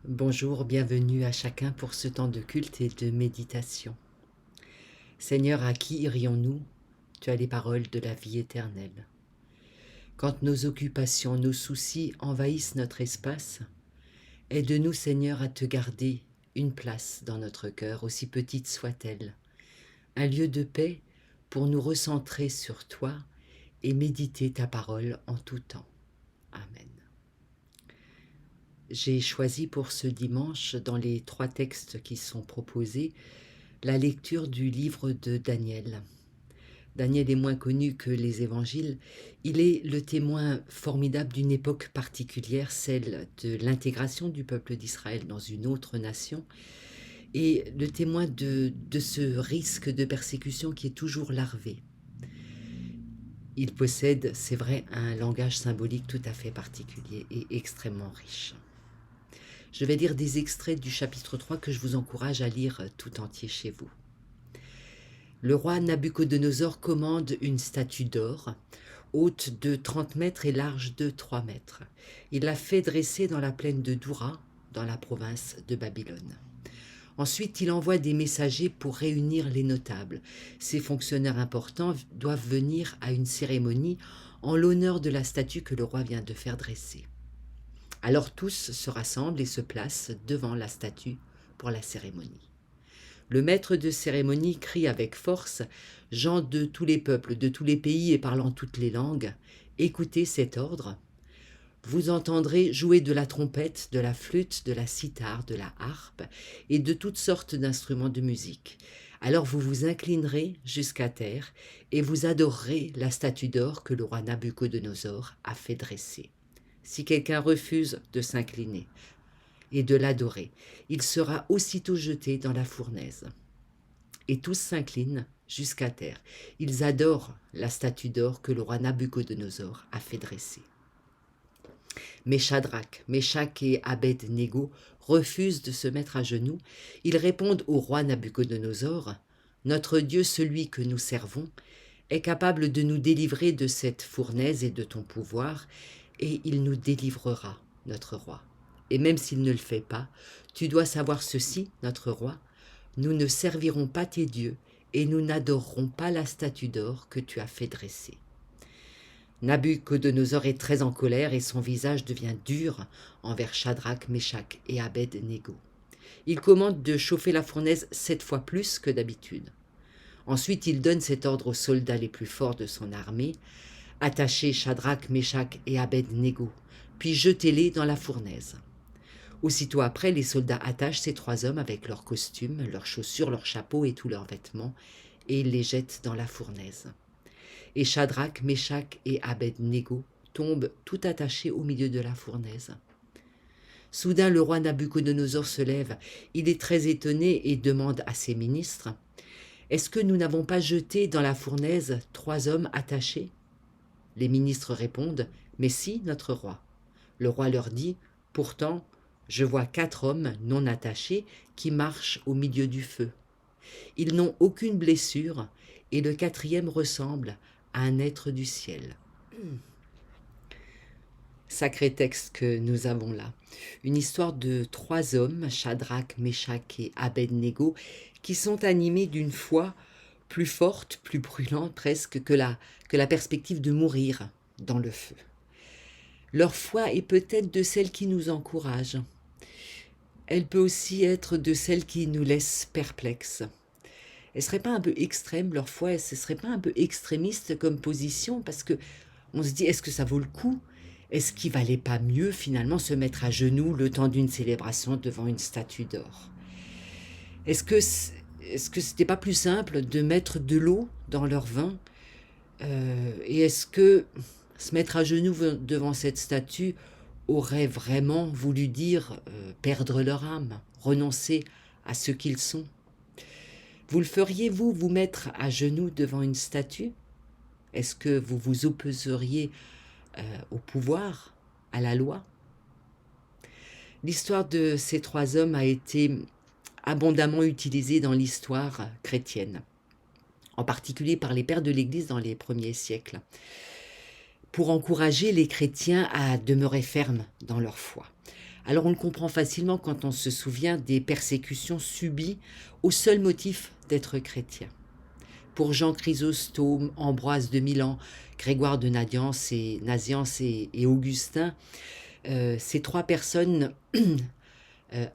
Bonjour, bienvenue à chacun pour ce temps de culte et de méditation. Seigneur, à qui irions-nous? Tu as les paroles de la vie éternelle. Quand nos occupations, nos soucis envahissent notre espace, aide-nous, Seigneur, à te garder une place dans notre cœur, aussi petite soit-elle, un lieu de paix pour nous recentrer sur toi et méditer ta parole en tout temps. Amen. J'ai choisi pour ce dimanche, dans les 3 textes qui sont proposés, la lecture du livre de Daniel. Daniel est moins connu que les évangiles. Il est le témoin formidable d'une époque particulière, celle de l'intégration du peuple d'Israël dans une autre nation, et le témoin de ce risque de persécution qui est toujours larvé. Il possède, c'est vrai, un langage symbolique tout à fait particulier et extrêmement riche. Je vais lire des extraits du chapitre 3 que je vous encourage à lire tout entier chez vous. Le roi Nabuchodonosor commande une statue d'or, haute de 30 mètres et large de 3 mètres. Il la fait dresser dans la plaine de Doura, dans la province de Babylone. Ensuite, il envoie des messagers pour réunir les notables. Ces fonctionnaires importants doivent venir à une cérémonie en l'honneur de la statue que le roi vient de faire dresser. Alors tous se rassemblent et se placent devant la statue pour la cérémonie. Le maître de cérémonie crie avec force: « Gens de tous les peuples, de tous les pays et parlant toutes les langues, écoutez cet ordre. Vous entendrez jouer de la trompette, de la flûte, de la cithare, de la harpe et de toutes sortes d'instruments de musique. Alors vous vous inclinerez jusqu'à terre et vous adorerez la statue d'or que le roi Nabuchodonosor a fait dresser. Si quelqu'un refuse de s'incliner et de l'adorer, il sera aussitôt jeté dans la fournaise. » Et tous s'inclinent jusqu'à terre. Ils adorent la statue d'or que le roi Nabuchodonosor a fait dresser. Mais Shadrach, Meshach et Abed-Négo refusent de se mettre à genoux. Ils répondent au roi Nabuchodonosor: « Notre Dieu, celui que nous servons, est capable de nous délivrer de cette fournaise et de ton pouvoir, et il nous délivrera, notre roi. Et même s'il ne le fait pas, tu dois savoir ceci, notre roi, nous ne servirons pas tes dieux, et nous n'adorerons pas la statue d'or que tu as fait dresser. » Nabuchodonosor est très en colère et son visage devient dur envers Shadrach, Meshach et Abed-Négo. Il commande de chauffer la fournaise 7 fois plus que d'habitude. Ensuite, il donne cet ordre aux soldats les plus forts de son armée: « Attachez Shadrach, Meshach et Abed-Négo, puis jetez-les dans la fournaise. » Aussitôt après, les soldats attachent ces 3 hommes avec leurs costumes, leurs chaussures, leurs chapeaux et tous leurs vêtements, et ils les jettent dans la fournaise. Et Shadrach, Meshach et Abed-Négo tombent tout attachés au milieu de la fournaise. Soudain, le roi Nabuchodonosor se lève. Il est très étonné et demande à ses ministres: « Est-ce que nous n'avons pas jeté dans la fournaise 3 hommes attachés ?» Les ministres répondent: « Mais si, notre roi. » Le roi leur dit: « Pourtant, je vois 4 hommes non attachés qui marchent au milieu du feu. Ils n'ont aucune blessure, et le 4e ressemble à un être du ciel. » Sacré texte que nous avons là. Une histoire de 3 hommes, Shadrach, Meshach et Abed-Négo, qui sont animés d'une foi plus forte, plus brûlante presque que la perspective de mourir dans le feu. Leur foi est peut-être de celle qui nous encourage. Elle peut aussi être de celle qui nous laisse perplexes. Elle ne serait pas un peu extrême, leur foi, ce ne serait pas un peu extrémiste comme position, parce que on se dit, est-ce que ça vaut le coup? Est-ce qu'il valait pas mieux finalement se mettre à genoux le temps d'une célébration devant une statue d'or? Est-ce que c'était pas plus simple de mettre de l'eau dans leur vin? Et est-ce que se mettre à genoux devant cette statue aurait vraiment voulu dire perdre leur âme, renoncer à ce qu'ils sont? Vous le feriez, vous mettre à genoux devant une statue? Est-ce que vous vous opposeriez au pouvoir, à la loi? L'histoire de ces 3 hommes a été abondamment utilisée dans l'histoire chrétienne, en particulier par les pères de l'Église dans les premiers siècles, pour encourager les chrétiens à demeurer fermes dans leur foi. Alors on le comprend facilement quand on se souvient des persécutions subies au seul motif d'être chrétien. Pour Jean Chrysostome, Ambroise de Milan, Grégoire de Nazianze et Augustin, ces trois personnes, euh,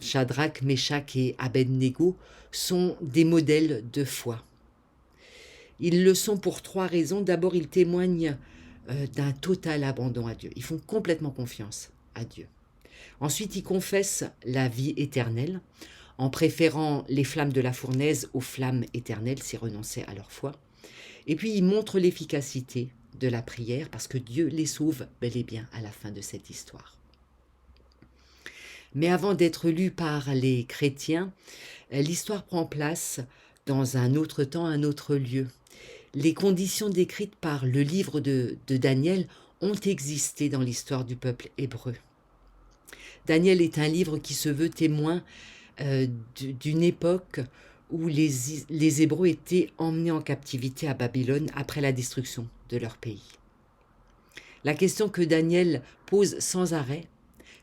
Shadrach, Meshach et Abednego, sont des modèles de foi. Ils le sont pour trois raisons. D'abord, ils témoignent d'un total abandon à Dieu. Ils font complètement confiance à Dieu. Ensuite, ils confessent la vie éternelle en préférant les flammes de la fournaise aux flammes éternelles, s'ils renonçaient à leur foi. Et puis, ils montrent l'efficacité de la prière parce que Dieu les sauve bel et bien à la fin de cette histoire. Mais avant d'être lue par les chrétiens, l'histoire prend place dans un autre temps, un autre lieu. Les conditions décrites par le livre de Daniel ont existé dans l'histoire du peuple hébreu. Daniel est un livre qui se veut témoin d'une époque où les Hébreux étaient emmenés en captivité à Babylone après la destruction de leur pays. La question que Daniel pose sans arrêt,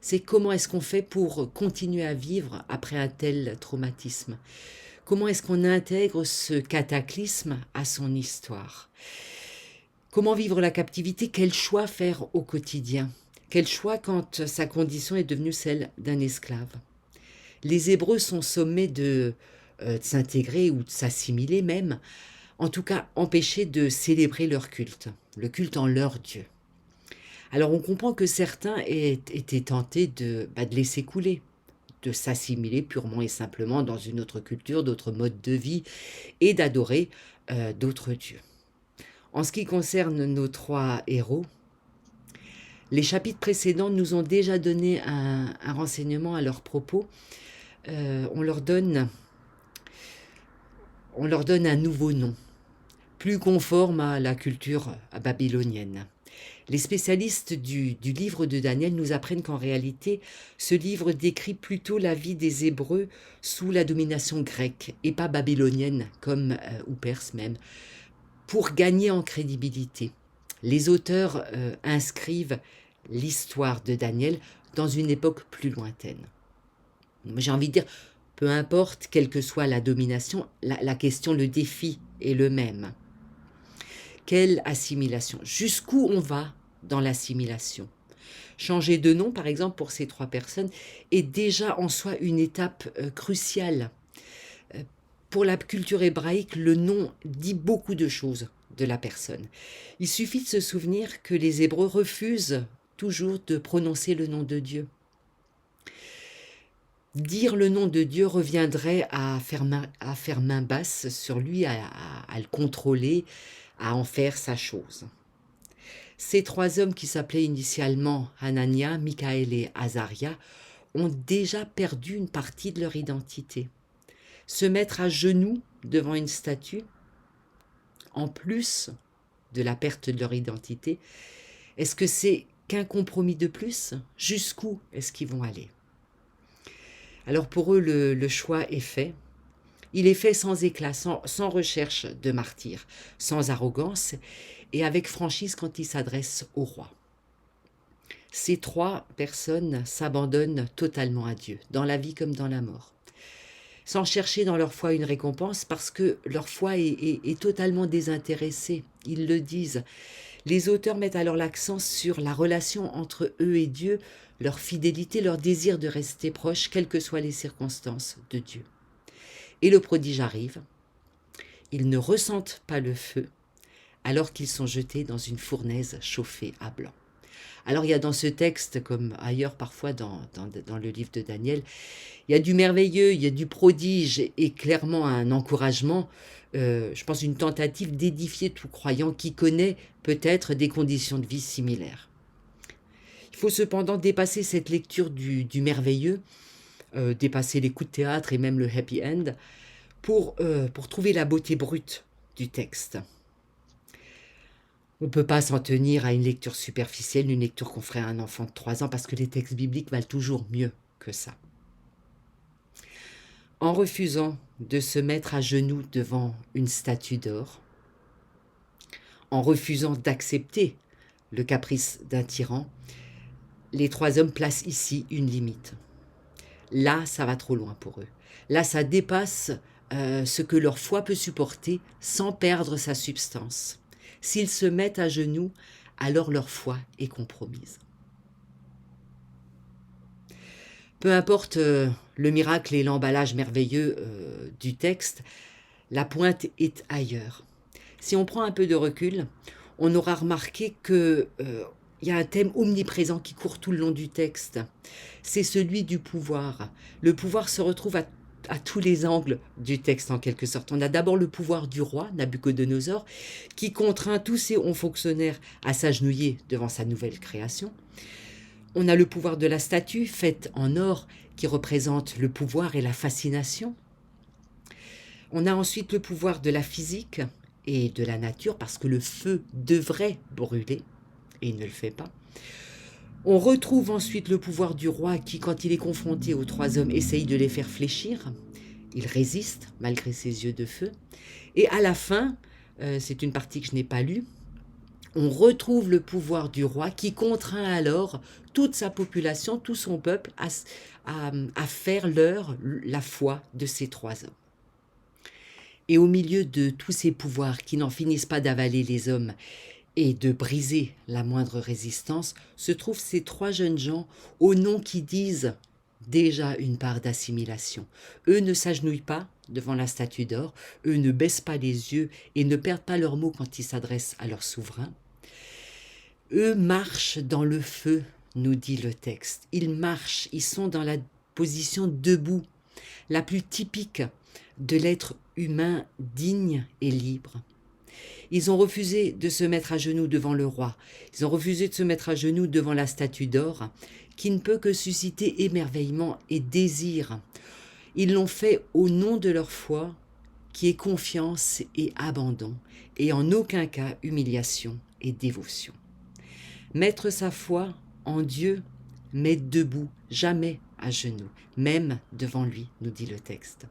c'est comment est-ce qu'on fait pour continuer à vivre après un tel traumatisme ? Comment est-ce qu'on intègre ce cataclysme à son histoire ? Comment vivre la captivité ? Quel choix faire au quotidien ? Quel choix quand sa condition est devenue celle d'un esclave ? Les Hébreux sont sommés de s'intégrer ou de s'assimiler même, en tout cas empêchés de célébrer leur culte, le culte en leur Dieu. Alors on comprend que certains étaient tentés de laisser couler, de s'assimiler purement et simplement dans une autre culture, d'autres modes de vie et d'adorer d'autres dieux. En ce qui concerne nos trois héros, les chapitres précédents nous ont déjà donné un renseignement à leur propos. On leur donne un nouveau nom, plus conforme à la culture babylonienne. Les spécialistes du livre de Daniel nous apprennent qu'en réalité, ce livre décrit plutôt la vie des Hébreux sous la domination grecque et pas babylonienne, ou perse même, pour gagner en crédibilité. Les auteurs inscrivent l'histoire de Daniel dans une époque plus lointaine. J'ai envie de dire, peu importe, quelle que soit la domination, la question, le défi est le même. Quelle assimilation ? Jusqu'où on va dans l'assimilation ? Changer de nom, par exemple, pour ces trois personnes, est déjà en soi une étape cruciale. Pour la culture hébraïque, le nom dit beaucoup de choses de la personne. Il suffit de se souvenir que les Hébreux refusent toujours de prononcer le nom de Dieu. Dire le nom de Dieu reviendrait à faire main basse sur lui, à le contrôler, à en faire sa chose. Ces trois hommes qui s'appelaient initialement Hanania, Michaël et Azaria ont déjà perdu une partie de leur identité. Se mettre à genoux devant une statue, en plus de la perte de leur identité, est-ce que c'est qu'un compromis de plus ? Jusqu'où est-ce qu'ils vont aller ? Alors pour eux, le choix est fait. Il est fait sans éclat, sans recherche de martyr, sans arrogance et avec franchise quand il s'adresse au roi. Ces trois personnes s'abandonnent totalement à Dieu, dans la vie comme dans la mort, sans chercher dans leur foi une récompense parce que leur foi est totalement désintéressée. Ils le disent. Les auteurs mettent alors l'accent sur la relation entre eux et Dieu, leur fidélité, leur désir de rester proches, quelles que soient les circonstances de Dieu. Et le prodige arrive. Ils ne ressentent pas le feu alors qu'ils sont jetés dans une fournaise chauffée à blanc. Alors il y a dans ce texte, comme ailleurs parfois dans le livre de Daniel, il y a du merveilleux, il y a du prodige et clairement un encouragement, je pense une tentative d'édifier tout croyant qui connaît peut-être des conditions de vie similaires. Il faut cependant dépasser cette lecture du merveilleux, dépasser les coups de théâtre et même le happy end, pour trouver la beauté brute du texte. On ne peut pas s'en tenir à une lecture superficielle, une lecture qu'on ferait à un enfant de 3 ans, parce que les textes bibliques valent toujours mieux que ça. En refusant de se mettre à genoux devant une statue d'or, en refusant d'accepter le caprice d'un tyran, les trois hommes placent ici une limite. Là, ça va trop loin pour eux. Là, ça dépasse ce que leur foi peut supporter sans perdre sa substance. S'ils se mettent à genoux, alors leur foi est compromise. Peu importe le miracle et l'emballage merveilleux du texte, la pointe est ailleurs. Si on prend un peu de recul, on aura remarqué qu'il y a un thème omniprésent qui court tout le long du texte. C'est celui du pouvoir. Le pouvoir se retrouve à tous les angles du texte en quelque sorte. On a d'abord le pouvoir du roi, Nabuchodonosor, qui contraint tous ses hauts fonctionnaires à s'agenouiller devant sa nouvelle création. On a le pouvoir de la statue faite en or qui représente le pouvoir et la fascination. On a ensuite le pouvoir de la physique et de la nature parce que le feu devrait brûler et il ne le fait pas. On retrouve ensuite le pouvoir du roi qui, quand il est confronté aux trois hommes, essaye de les faire fléchir. Il résiste malgré ses yeux de feu. Et à la fin, c'est une partie que je n'ai pas lue, on retrouve le pouvoir du roi qui contraint alors toute sa population, tout son peuple à faire la foi de ces trois hommes. Et au milieu de tous ces pouvoirs qui n'en finissent pas d'avaler les hommes et de briser la moindre résistance, se trouvent ces trois jeunes gens aux noms qui disent déjà une part d'assimilation. Eux ne s'agenouillent pas devant la statue d'or, eux ne baissent pas les yeux et ne perdent pas leurs mots quand ils s'adressent à leur souverain. Eux marchent dans le feu, nous dit le texte. Ils marchent, ils sont dans la position debout, la plus typique de l'être humain digne et libre. Ils ont refusé de se mettre à genoux devant le roi. Ils ont refusé de se mettre à genoux devant la statue d'or, qui ne peut que susciter émerveillement et désir. Ils l'ont fait au nom de leur foi, qui est confiance et abandon, et en aucun cas humiliation et dévotion. Mettre sa foi en Dieu, mais debout, jamais à genoux, même devant lui, nous dit le texte.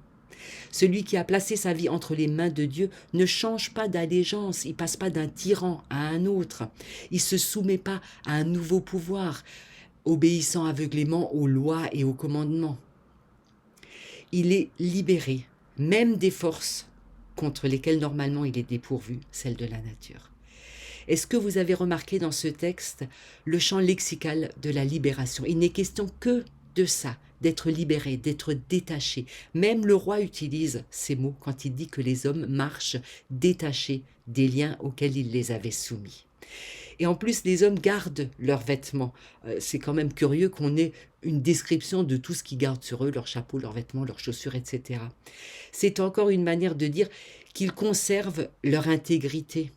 Celui qui a placé sa vie entre les mains de Dieu ne change pas d'allégeance, il ne passe pas d'un tyran à un autre, il ne se soumet pas à un nouveau pouvoir, obéissant aveuglément aux lois et aux commandements. Il est libéré, même des forces contre lesquelles normalement il est dépourvu, celles de la nature. Est-ce que vous avez remarqué dans ce texte le champ lexical de la libération? Il n'est question que de ça, d'être libéré, d'être détaché. Même le roi utilise ces mots quand il dit que les hommes marchent détachés des liens auxquels il les avait soumis. Et en plus, les hommes gardent leurs vêtements. C'est quand même curieux qu'on ait une description de tout ce qu'ils gardent sur eux, leurs chapeaux, leurs vêtements, leurs chaussures, etc. C'est encore une manière de dire qu'ils conservent leur intégrité.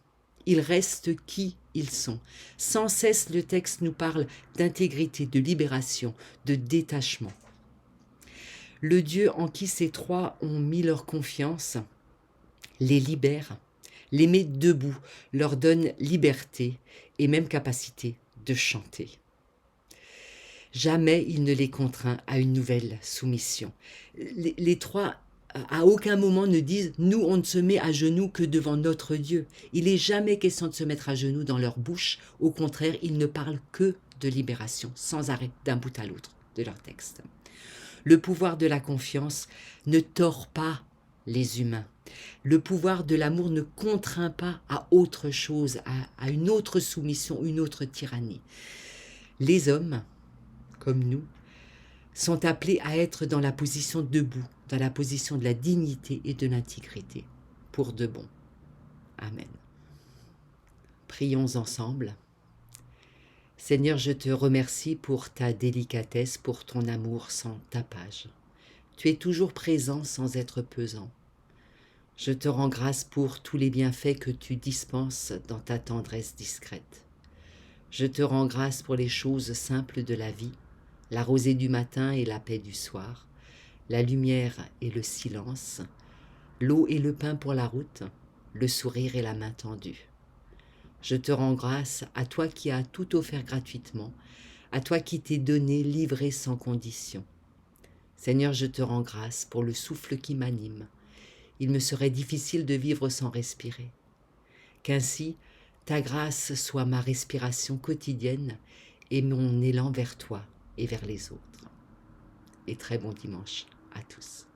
Ils restent qui ils sont. Sans cesse, le texte nous parle d'intégrité, de libération, de détachement. Le Dieu en qui ces trois ont mis leur confiance les libère, les met debout, leur donne liberté et même capacité de chanter. Jamais il ne les contraint à une nouvelle soumission. Les trois à aucun moment ne disent « nous, on ne se met à genoux que devant notre Dieu ». Il n'est jamais question de se mettre à genoux dans leur bouche. Au contraire, ils ne parlent que de libération, sans arrêt, d'un bout à l'autre de leur texte. Le pouvoir de la confiance ne tord pas les humains. Le pouvoir de l'amour ne contraint pas à autre chose, à une autre soumission, une autre tyrannie. Les hommes, comme nous, sont appelés à être dans la position debout, dans la position de la dignité et de l'intégrité, pour de bon. Amen. Prions ensemble. Seigneur, je te remercie pour ta délicatesse, pour ton amour sans tapage. Tu es toujours présent sans être pesant. Je te rends grâce pour tous les bienfaits que tu dispenses dans ta tendresse discrète. Je te rends grâce pour les choses simples de la vie, la rosée du matin et la paix du soir, la lumière et le silence, l'eau et le pain pour la route, le sourire et la main tendue. Je te rends grâce à toi qui as tout offert gratuitement, à toi qui t'es donné, livré sans condition. Seigneur, je te rends grâce pour le souffle qui m'anime. Il me serait difficile de vivre sans respirer. Qu'ainsi, ta grâce soit ma respiration quotidienne et mon élan vers toi et vers les autres. Et très bon dimanche à tous.